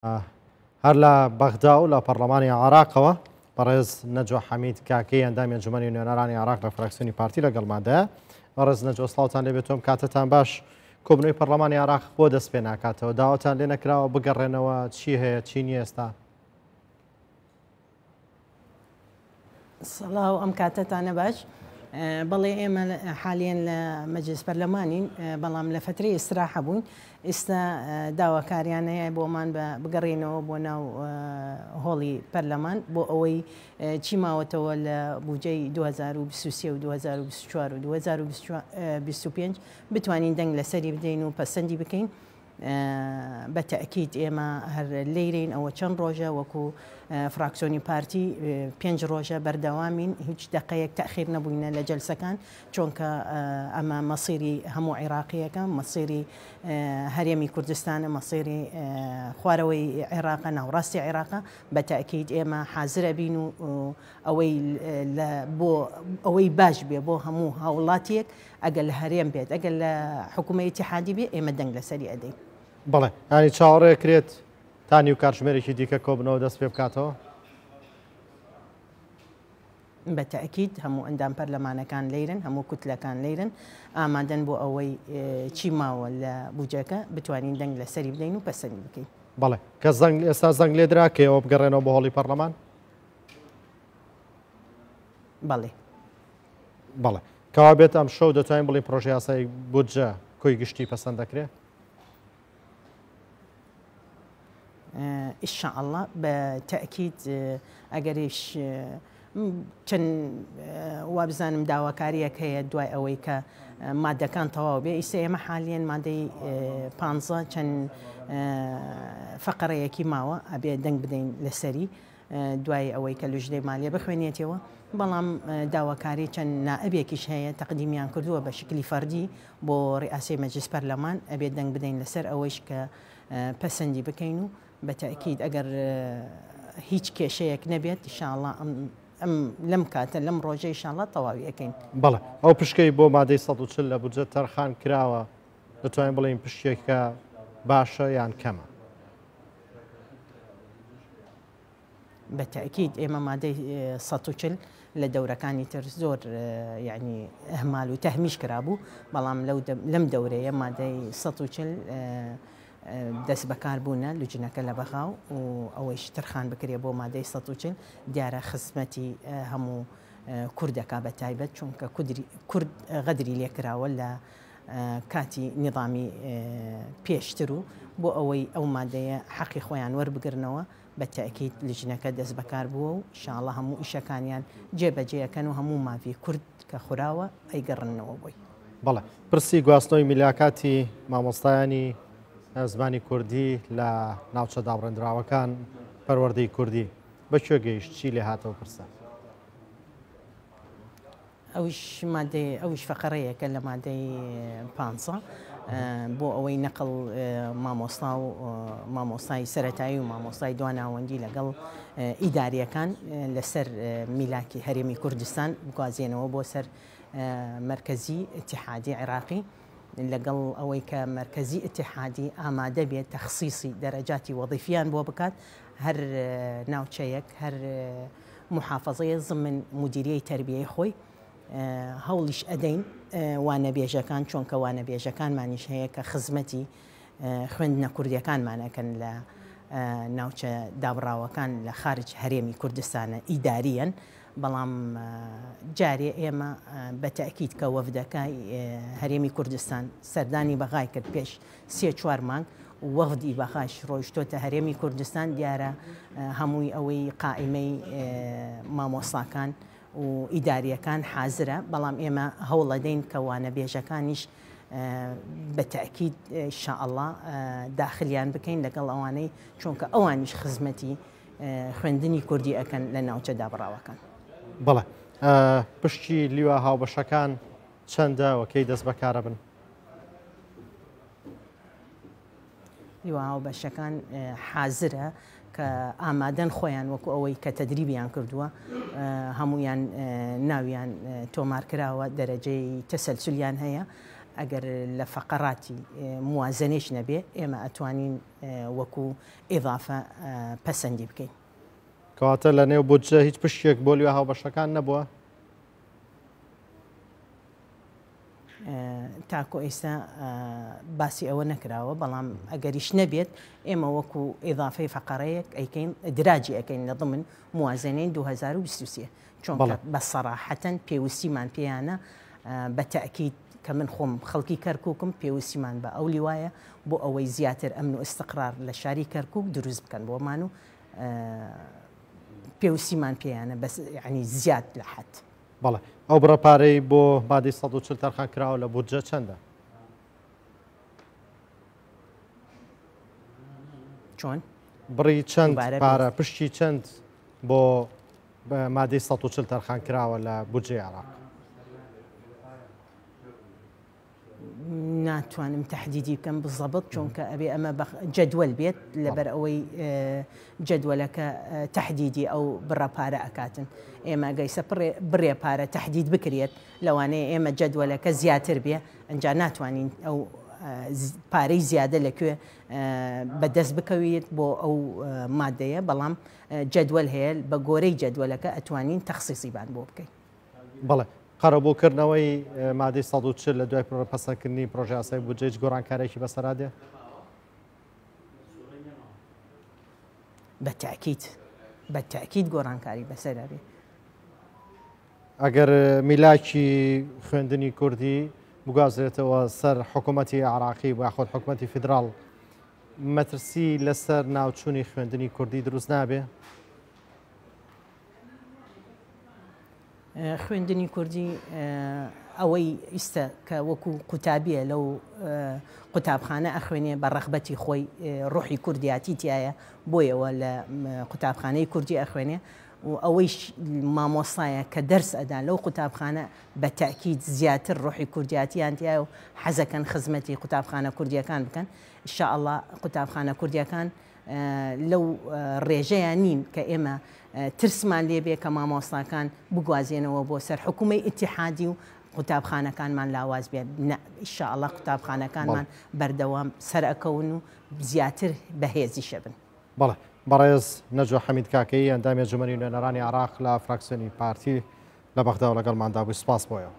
هەر لە بەغدا و لە پەرلەمانی عێراقەوە بەڕێز نەجوە حەمید کاکەی ئەندامی ئەنجومەنی نوێنەرانی عێراق لە فراکسیۆنی پارتی لەگەڵمادایە. بەڕێز نەجوە سڵاوتان لێبێت، تۆم کاتتان باش. کۆبنەوەی پەرلەمانی عێراق بۆ دەست پێ ناکاتەوە، داواتان لێ نەکراوە بگەڕێنەوە؟ چی هەیە چی نیە ئێستا؟ سڵاو، ئەم کاتتانە باش. بەڵێ ئێمە حالیان لە مەجلس پەرلەمانین، بەڵام لە فترەی ئیستراحە بووین. ئێستا داواکاریانەیە بۆمان بگەڕێنەوە بۆ ناو هۆڵی پەرلەمان بۆ ئەوەی چی ماوەتەوە لە بودجەی 2023 و 2024 و 2025 بتوانین دەنگ لەسەری بدەین و پەسەندی بکەین. بە تەئکید ئێمە هەر لێرین ئەوە چەند ڕۆژە وەکو فراکسیۆنی پارتی 5 ڕۆژە بەردەوامین، هیچ دقەیەک تەخیر نەبووینە لە جەلسەکان، چونکە ئەمە مەسیری هەموو عێراقیەکە، مەسیری هەرێمی کوردستانە، مەسیری خوارەوەی عێراقە، ناوڕاستی عێراقە. بە تەئکید ئێمە حازرە بین و ئەوەی باش بێ بۆ هەموو هاوڵاتیەک، ئەگەر لە هەرێم بێت، ئەگەر لە حکوومەتی ئیتیحادی بێ، ئێمە دەنگ لەسەری ئەدەین. بەڵێ، ینی چاوەڕێکرێت تانی و کاتژمێرێکی دیکە کۆبنەوە دەست پێ بکاتەوە؟ بە تەئکید هەموو ئەندام پەرلەمانەکان لێرن، هەموو کوتلەکان لێرن، ئامادەن بۆ ئەوەی چی ماوە لە بودجەکە بتوانین دەنگ لەسەری بدەین و پەسەندی بکەین. بەڵێ، کە ئێستا زەنگ لێ دراکەوە بگەڕێنەوە بە هۆڵی پەرلەمان؟ بەڵێ بەڵێ، کەوا بێت ئەم شەو دەتوانین بڵین پرۆژە یاسای بودجە کۆی گشتی پەسەند دەکرێت؟ ئینشاءالله بە تەئکید ئەگەریش چەند وا بزانم داواکاریەک هەیە دوای ئەوەی کە مادەکان تەواو بێ. ئیستا ئێمە حالیان مادەی 15 چەند فەقەرەیەکی ماوە ئەبێ دەنگ بدەین لەسەری دوای ئەوەی کە لوژدەی مالیە بخوێنێتەوە. بەڵام داواکاری چەند نائبێکیش هەیە تەقدیمیان کردووە بە شکلی فەردی بۆ ڕئاسی مەجلس پەرلەمان، ئەبێ دەنگ بدەین لەسەر ئەوەیش کە پەسەندی بکەین و بە تەئکید ئەگەر هیچ کێشەیەک نەبێت ئینشاءالله ئەم لەم کاتە لەم ڕۆژە ئینشاءالله تەواوی ئەکەین. بەڵێ، ئەو پشکەی بۆ مادەی 140 لە بودجە تەرخان کراوە، دەتوانین بڵین پشتێکە باشە یان کەمە؟ بە تەئکید ئێمە مادەی 140 لە دەورەکانی تر زۆر یعنی ئەهمال و تەهمیش کرابوو، بەڵام لەم دەورەیە مادەی 140 دەست بەکاربوونە لوجنەکە لە بەغاو و ئەوەیش تەرخان بکرێ بۆ مادەی 140 دیارە خزمەتی هەموو کوردەکە بە تایبەت، چونکە کورد غەدری لێکراوە لە کاتی نظامی پێشتر و بۆ ئەوەی ئەو مادەیە حەقی خۆیان وەربگرنەوە بە تەئکید لوجنەکە دەست بەکار بووە و ئینشاءالله هەموو ئیشەکانیان جێبەجێەکەن و هەموو مافی کورد کە خوراوە ئەیگەڕنەوە بۆی. بەڵێ، پرسی گواستنەوەی میلیاکاتی مامۆستایانی زمانی کوردی لە ناوچە دابڕێنراوەکان پەروەردەی کوردی بەکوێ گەیشت؟ چی لێ هاتەوە پرسە؟ ئەوش فەقەرەیەکە لە مادەی 50 بۆ ئەوەی نەقڵ مامۆستا و مامۆستای سەرەتایی و مامۆستای دواناوەندی لەگەڵ ئیداریەکان لەسەر میلاکی هەرێمی کوردستان بگوازێنەوە بۆ سەر مرکزی ئیتیحادی عێراقی، لەگەڵ ئەوەی کە مرکزی ئیتیحادی ئامادە بێت تەخسیسی دەرەجاتی وەظیفیان بۆ بکات، هەر ناوچەیەک هەر محافەزەیە ضمن مدیریەی تەربیەی خۆی هەوڵیش ئەدەین وانەبێژەکان، چۆنکە وانەبێژەکانمانیش هەیە کە خزمەتی خوێندنە کوردیەکانمانەکەن لە ناوچە دابڕاوەکان لە خارج هەرێمی کوردستانە ئیداریەن. بەڵام جارێ ئێمە بە تەئکید کە وەفدەکەی هەرێمی کوردستان سەردانی بەغای کرد پێش 3-4 مانگ، وەفدی بەخاش ڕۆیشتۆتە هەرێمی کوردستان، دیارە هەمووی ئەوەی قائیمەی مامۆستاکان و ئیداریەکان حازرە، بەڵام ئێمە هەوڵەدەین کە وانەبێژەکانیش بە تەئکید ئینشاءالله داخلیان بکەین لەگەڵ ئەوانەی، چونکە ئەوانیش خزمەتی خوێندنی کوردی ئەکەن لە ناوچە دابڕاوەکان. بەڵێ، پشتی لیوە هاوبەشەکان چەندە وەکەی دەست بەکارە بن؟ لیوە هاوبەشەکان حازرە کە ئامادەن خۆیان وەکو ئەوەی کە تەدریبیان کردووە، هەمویان ناویان تۆمارکراوە، دەرەجەی تەسەلسولیان هەیە، ئەگەر لە فەقەڕاتی موازنەش نەبێ ئێمە ئەتوانین وەکو ئیضافە پەسەندی بکەین. کەواتە لە نێو بودجە هیچ پشتێک بۆ لێ هاوبەشەکان نەبووە؟ تاکۆ ئێستا باسی ئەوە نەکراوە، بەڵام ئەگەریش نەبێت ئێمە وەکو ئیضافەی فەقەرەیەک ئەیکەین دراجی ئەەکەین لە ضمن موازنەی 2023 چۆن بە سەراحەتەن پێویستیمان پێیانە بە تەئکید کە من خۆم خەڵکی کەرکووکم پێویستیمان بە ئەو لیوایە بۆ ئەوەی زیاتر ئەمن و ئستقرار لە شاری کەرکووک دروست بکەن بۆمان و پێویستیمان پێیانە بەس ینی زیاد لە حەت. بەڵێ ئەو بڕەپارەی بۆ مادەی 140 تەرخان کراوە لە بودجە چەندە؟ چۆن؟ بڕی چەند پارە پشتی چەند بۆ مادەی 140 تەرخان کراوە لە بودجەی عێراق؟ ناتوانم تهدیدی بکەم بزەبط چونکە ئەبێ ئەمە جدول بێت لەبەر ئەوەی جدولەکە تهدیدی ئەو بڕەپارە ئەکاتن. ئێمە گەیسە بڕێ پارە تهدید بکرێت لەوانەیە ئێمە جدولەکە زیاتر بێ ئەنجا ناتوانین ئەو پارەی زیادە لەکوێ بەدەست بکەوێت بۆ ئەو مادەیە، بەڵام جدول هەیە بە گۆرەی جدولەکە ئەتوانین تەخسیسیبان بۆ بکەین. بەڵێ قەرەبووکردنەوەی مادەی 140 لە دوای پەسەندکردنی پرۆژه یاسای بودجەی گۆڕانکارێکی بەسەرادێ؟ بەتەکید گۆڕانکاری بەسەرابێ. ئەگەر میلاکی خوێندنی کوردی بگوازرێتەوە سەر حکوومەتی عێراقی و یاخود حکوومەتی فیدراڵ، مەترسی لەسەر ناوچوونی خوێندنی کوردی دروست نابێ؟ خوێندنی کوردی ئەوەی ئیستا کە وەکو قوتابیە لەو قوتابخانە ئەخوێنێ بە ڕەغبەتی خۆی ڕوحی کوردیاتی تایە بۆیەوە لە قوتابخانەی کوردی ئەخوێنێ و ئەوەیش مامۆستایە کە دەرس ئەدا لەو قوتابخانە بە تەکید زیاتر ڕوحی کوردیاتیان تایە و حەزەکەن خزمەتی قوتابخانە کوردیەکان بکەن. ئینشاءالله قوتابخانە کوردیەکان لەو ڕێژەیان نین کە ئێمە ترسمان لێبێ کە مامۆستاکان بگوازێنەوە بۆ سەر حکوومەی ئیتیحادی و قوتابخانەکانمان لاواز بێت. ئینشاءالله قوتابخانەکانمان بەردەوام سەرئەکەون و زیاتر بەهێزیشە بن. بەڵێ بەڕێز نەجوە حەمید کاکەی ئەندامی ئەنجومەنی نوێنەرانی عێراق لە فراکسیۆنی پارتی لە بەغدا و لەگەڵماندا بووی. سپاس بۆیەوە.